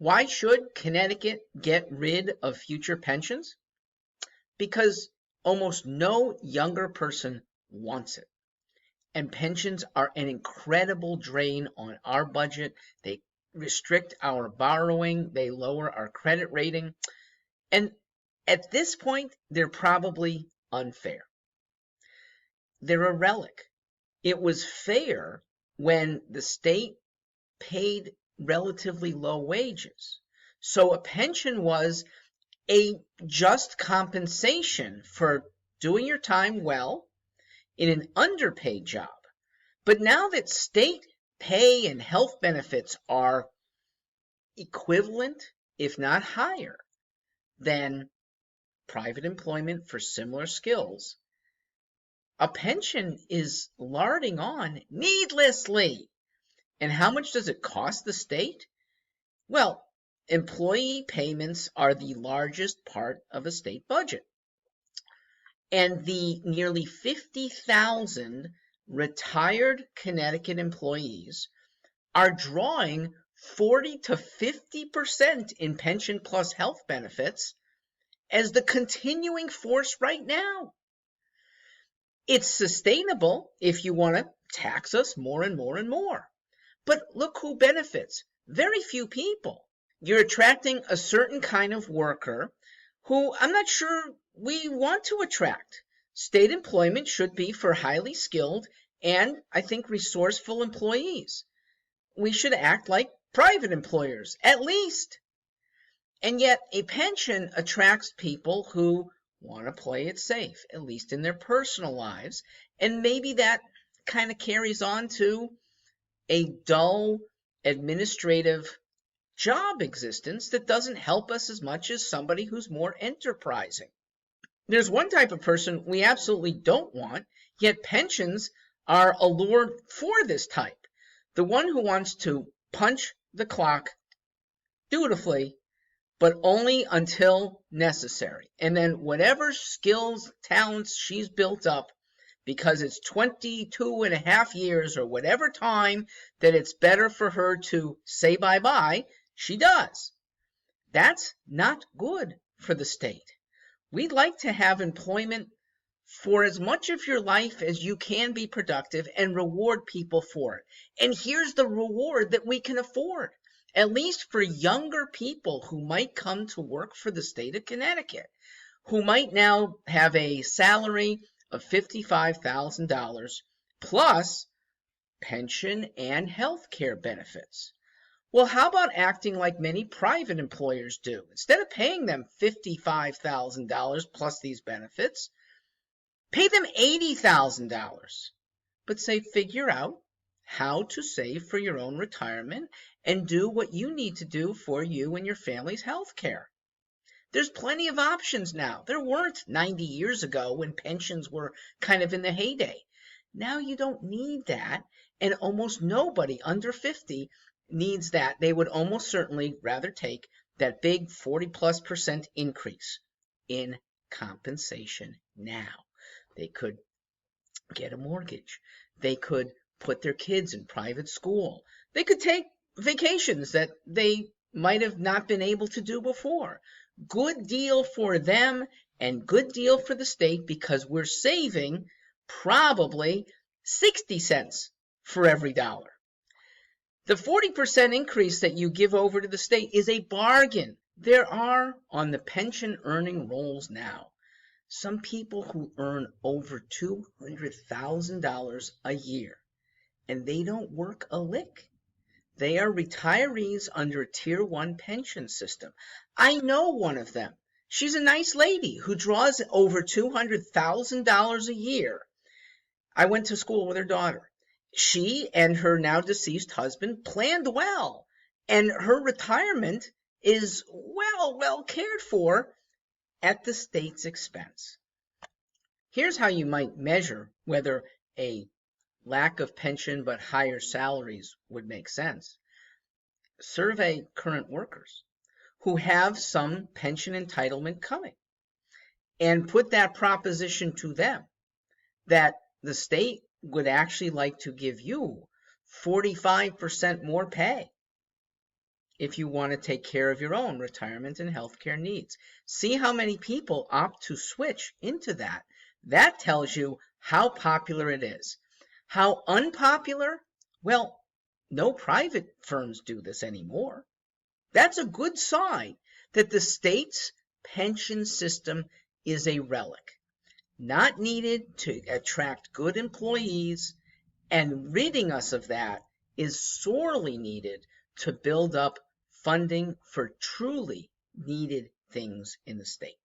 Why should Connecticut get rid of future pensions? Because almost no younger person wants it. And pensions are an incredible drain on our budget. They restrict our borrowing, they lower our credit rating, and at this point, they're probably unfair. They're a relic. It was fair when the state paid relatively low wages. So a pension was a just compensation for doing your time well in an underpaid job. But now that state pay and health benefits are equivalent, if not higher, than private employment for similar skills, a pension is larding on needlessly. And how much does it cost the state? Well, employee payments are the largest part of a state budget. And the nearly 50,000 retired Connecticut employees are drawing 40 to 50% in pension plus health benefits as the continuing force right now. It's sustainable if you want to tax us more and more and more. But look who benefits. Very few people. You're attracting a certain kind of worker who I'm not sure we want to attract. State employment should be for highly skilled and, I think, resourceful employees. We should act like private employers, at least. And yet, a pension attracts people who want to play it safe, at least in their personal lives. And maybe that kind of carries on to a dull administrative job existence that doesn't help us as much as somebody who's more enterprising. There's one type of person we absolutely don't want, yet pensions are allured for this type. The one who wants to punch the clock dutifully, but only until necessary. And then whatever skills, talents she's built up, because it's 22 and a half years or whatever time that it's better for her to say bye-bye, she does. That's not good for the state. We'd like to have employment for as much of your life as you can be productive and reward people for it. And here's the reward that we can afford, at least for younger people who might come to work for the state of Connecticut, who might now have a salary of $55,000 plus pension and health care benefits. Well, how about acting like many private employers do? Instead of paying them $55,000 plus these benefits, pay them $80,000. But say, figure out how to save for your own retirement and do what you need to do for you and your family's health care. There's plenty of options now. There weren't 90 years ago when pensions were kind of in the heyday. Now you don't need that, and almost nobody under 50 needs that. They would almost certainly rather take that big 40+% increase in compensation now. They could get a mortgage. They could put their kids in private school. They could take vacations that they might have not been able to do before. Good deal for them and good deal for the state, because we're saving probably 60 cents for every dollar. The 40% increase that you give over to the state is a bargain. There are, on the pension earning rolls now, some people who earn over $200,000 a year, and they don't work a lick. They are retirees under a Tier 1 pension system. I know one of them. She's a nice lady who draws over $200,000 a year. I went to school with her daughter. She and her now deceased husband planned well, and her retirement is well cared for at the state's expense. Here's how you might measure whether a lack of pension but higher salaries would make sense. Survey current workers who have some pension entitlement coming and put that proposition to them that the state would actually like to give you 45% more pay if you want to take care of your own retirement and healthcare needs. See how many people opt to switch into that. That tells you how popular it is. How unpopular? Well, no private firms do this anymore. That's a good sign that the state's pension system is a relic, not needed to attract good employees, and ridding us of that is sorely needed to build up funding for truly needed things in the state.